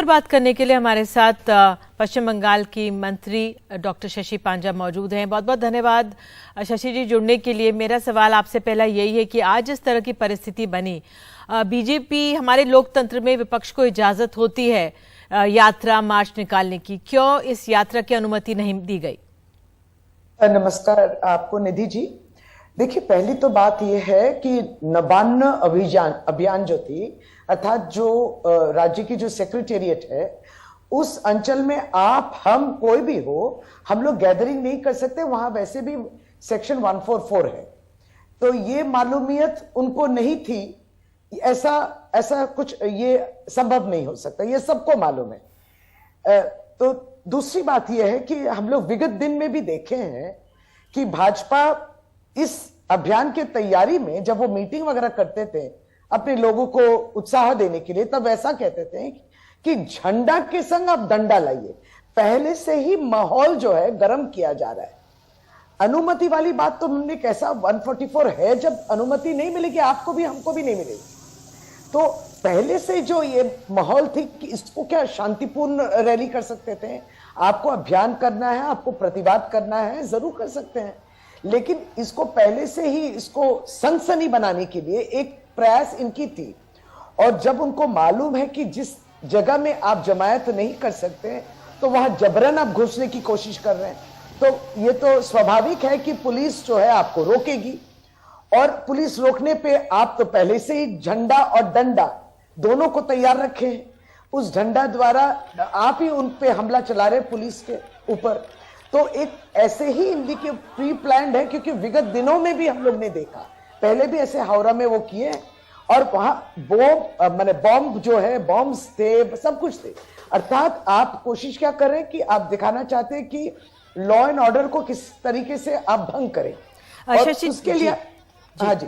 बात करने के लिए हमारे साथ पश्चिम बंगाल की मंत्री डॉक्टर शशि पांजा मौजूद हैं। बहुत बहुत धन्यवाद शशि जी जुड़ने के लिए। मेरा सवाल आपसे पहला यही है कि आज इस तरह की परिस्थिति बनी, बीजेपी, हमारे लोकतंत्र में विपक्ष को इजाजत होती है यात्रा मार्च निकालने की, क्यों इस यात्रा की अनुमति नहीं दी गई? नमस्कार आपको निधि जी। देखिए, पहली तो बात यह है कि नबान्न अभियान जो थी, अर्थात जो राज्य की जो सेक्रेटेरिएट है, उस अंचल में आप हम कोई भी हो, हम लोग गैदरिंग नहीं कर सकते। वहां वैसे भी सेक्शन 144 है, तो ये मालूमियत उनको नहीं थी। ऐसा कुछ ये संभव नहीं हो सकता, ये सबको मालूम है। तो दूसरी बात यह है कि हम लोग विगत दिन में भी देखे हैं कि भाजपा इस अभियान की तैयारी में जब वो मीटिंग वगैरह करते थे अपने लोगों को उत्साह देने के लिए, तब ऐसा कहते थे कि झंडा के संग आप डंडा लाइए। पहले से ही माहौल जो है गर्म किया जा रहा है। अनुमति वाली बात तो हमने कैसा 144 है, जब अनुमति नहीं मिलेगी आपको भी हमको भी नहीं मिलेगी। तो पहले से जो ये माहौल थी कि इसको क्या शांतिपूर्ण रैली कर सकते थे, आपको अभियान करना है, आपको प्रतिवाद करना है, जरूर कर सकते हैं, लेकिन इसको पहले से ही इसको सनसनी बनाने के लिए एक प्रयास इनकी थी। और जब उनको मालूम है कि जिस जगह में आप जमायत नहीं कर सकते, तो वहां जबरन आप घुसने की कोशिश कर रहे हैं, तो ये तो स्वाभाविक है कि पुलिस जो है आपको रोकेगी। और पुलिस रोकने पे आप तो पहले से ही झंडा और डंडा दोनों को तैयार रखे हैं। उस झंडा द्वारा आप ही उन पे हमला चला रहे पुलिस के ऊपर। तो एक ऐसे ही इनकी प्री प्लान्ड है, क्योंकि विगत दिनों में भी हम लोग ने देखा, पहले भी ऐसे हावड़ा में वो किए, और वहां बॉम्ब जो है, बॉम्ब्स थे, सब कुछ थे। अर्थात आप कोशिश क्या कर रहे हैं कि आप दिखाना चाहते हैं कि लॉ एंड ऑर्डर को किस तरीके से आप भंग करें, और उसके लिए हाँ जी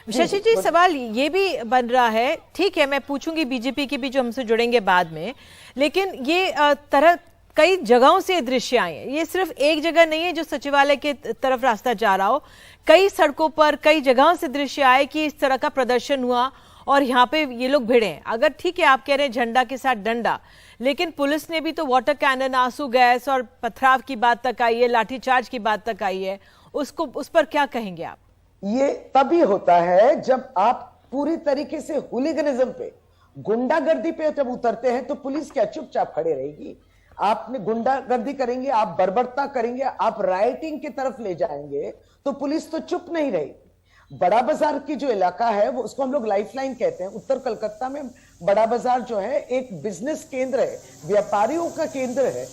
शशि जी, सवाल ये भी बन रहा है, ठीक है मैं पूछूंगी बीजेपी की भी जो हमसे जुड़ेंगे बाद में, लेकिन ये तरह कई जगहों से दृश्य आए हैं। ये सिर्फ एक जगह नहीं है जो सचिवालय के तरफ रास्ता जा रहा हो, कई सड़कों पर कई जगहों से दृश्य आए कि इस तरह का प्रदर्शन हुआ और यहाँ पे ये लोग भिड़े हैं। अगर ठीक है आप कह रहे हैं झंडा के साथ डंडा, लेकिन पुलिस ने भी तो वाटर कैनन, आंसू गैस और पथराव की बात तक आई है, लाठीचार्ज की बात तक आई है, उस पर क्या कहेंगे आप? ये तभी होता है जब आप पूरी तरीके से हुलिगनिज्म पे, गुंडागर्दी पे जब उतरते हैं, तो पुलिस क्या चुपचाप खड़े रहेगी? आपने गुंडागर्दी करेंगे, आप बर्बरता करेंगे, आप राइटिंग की तरफ ले जाएंगे, तो पुलिस तो चुप नहीं रहेगी। बड़ा बाजार की जो इलाका है, वो उसको हम लोग लाइफलाइन कहते हैं। उत्तर कलकत्ता में बड़ा बाजार जो है एक बिजनेस केंद्र है, व्यापारियों का केंद्र है,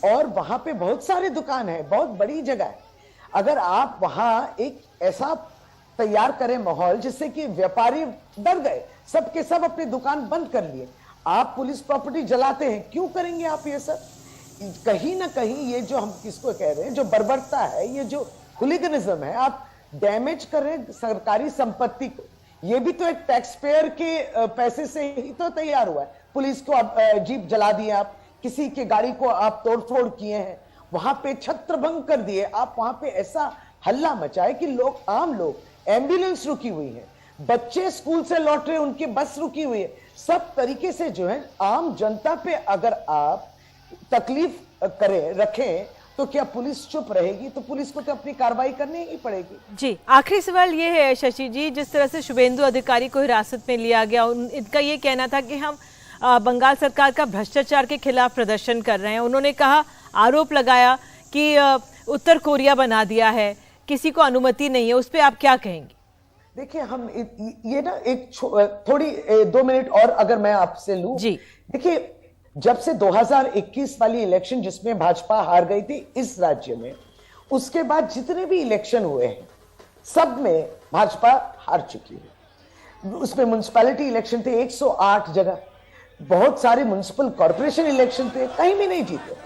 और वहां पे बहुत सारे दुकान है, बहुत बड़ी जगह है। अगर आप वहां एक ऐसा तैयार करें माहौल जिससे कि व्यापारी डर गए, सबके सब अपनी दुकान बंद कर लिए, आप पुलिस प्रॉपर्टी जलाते हैं, क्यों करेंगे आप ये सब? कहीं ना कहीं ये जो हम किसको कह रहे हैं, जो बर्बरता है, ये जो हुलिगनिज्म है, आप डैमेज कर रहे हैं सरकारी संपत्ति को। ये भी तो एक टैक्स पेयर के पैसे से ही तो तैयार हुआ है। पुलिस को आप जीप जला दिए, आप किसी के गाड़ी को आप तोड़फोड़ किए हैं, वहां पे छत्रभंग कर दिए, आप वहां पे ऐसा हल्ला मचाए कि लोग, आम लोग, एम्बुलेंस रुकी हुई है, बच्चे स्कूल से लौट रहे, उनकी बस रुकी हुई है, सब तरीके से जो है आम जनता पे अगर आप तकलीफ करें, रखें, तो क्या पुलिस चुप रहेगी? तो पुलिस को तो अपनी कार्रवाई करनी ही पड़ेगी। जी, आखिरी सवाल ये है शशि जी, जिस तरह से शुभेंदु अधिकारी को हिरासत में लिया गया, इनका ये कहना था कि हम बंगाल सरकार का भ्रष्टाचार के खिलाफ प्रदर्शन कर रहे हैं। उन्होंने कहा, आरोप लगाया कि उत्तर कोरिया बना दिया है, किसी को अनुमति नहीं है, उस पर आप क्या कहेंगे? देखिए, हम ये ना एक थोड़ी 2 मिनट और अगर मैं आपसे लूं। जी, देखिए, जब से 2021 वाली इलेक्शन जिसमें भाजपा हार गई थी इस राज्य में, उसके बाद जितने भी इलेक्शन हुए हैं सब में भाजपा हार चुकी है। उसमें म्युनिसिपैलिटी इलेक्शन थे 108 जगह, बहुत सारे म्युनिसिपल कॉर्पोरेशन इलेक्शन थे, कहीं भी नहीं जीते।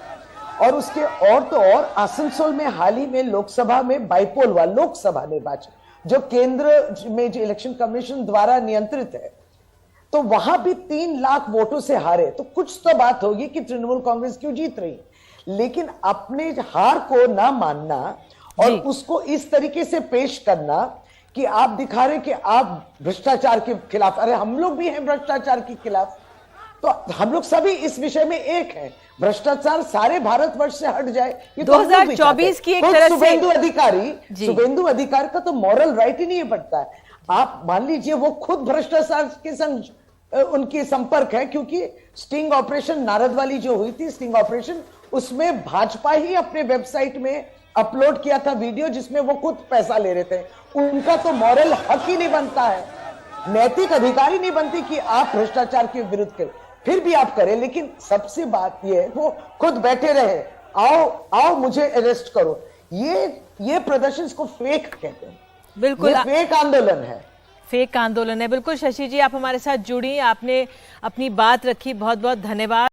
और उसके और तो और आसनसोल में हाल ही में लोकसभा में बाइपोल हुआ, लोकसभा निर्वाचन जो केंद्र में जो इलेक्शन कमीशन द्वारा नियंत्रित है, तो वहां भी 3 लाख वोटों से हारे। तो कुछ तो बात होगी कि तृणमूल कांग्रेस क्यों जीत रही, लेकिन अपने हार को ना मानना और उसको इस तरीके से पेश करना कि आप दिखा रहे कि आप भ्रष्टाचार के खिलाफ, अरे हम लोग भी हैं भ्रष्टाचार के खिलाफ, तो हम लोग सभी इस विषय में एक हैं। भ्रष्टाचार सारे भारतवर्ष से हट जाए, ये तो हम लोग भी चाहते हैं। 2024 की एक खुद तरह से शुभेंदु अधिकारी का तो मॉरल राइट ही नहीं बनता है। आप मान लीजिए वो खुद भ्रष्टाचार के संग उनकी संपर्क है, क्योंकि स्टिंग ऑपरेशन नारद वाली जो हुई थी स्टिंग ऑपरेशन, उसमें भाजपा ही अपने वेबसाइट में अपलोड किया था वीडियो जिसमें वो खुद पैसा ले रहे थे। उनका तो मॉरल हक ही नहीं बनता है, नैतिक अधिकार ही नहीं बनती कि आप भ्रष्टाचार के विरुद्ध करें। फिर भी आप करें, लेकिन सबसे बात यह है वो खुद बैठे रहे, आओ आओ मुझे अरेस्ट करो। ये प्रदर्शन को फेक कहते हैं। बिल्कुल, ये फेक आंदोलन है, फेक आंदोलन है। बिल्कुल शशि जी, आप हमारे साथ जुड़ी, आपने अपनी बात रखी, बहुत बहुत धन्यवाद।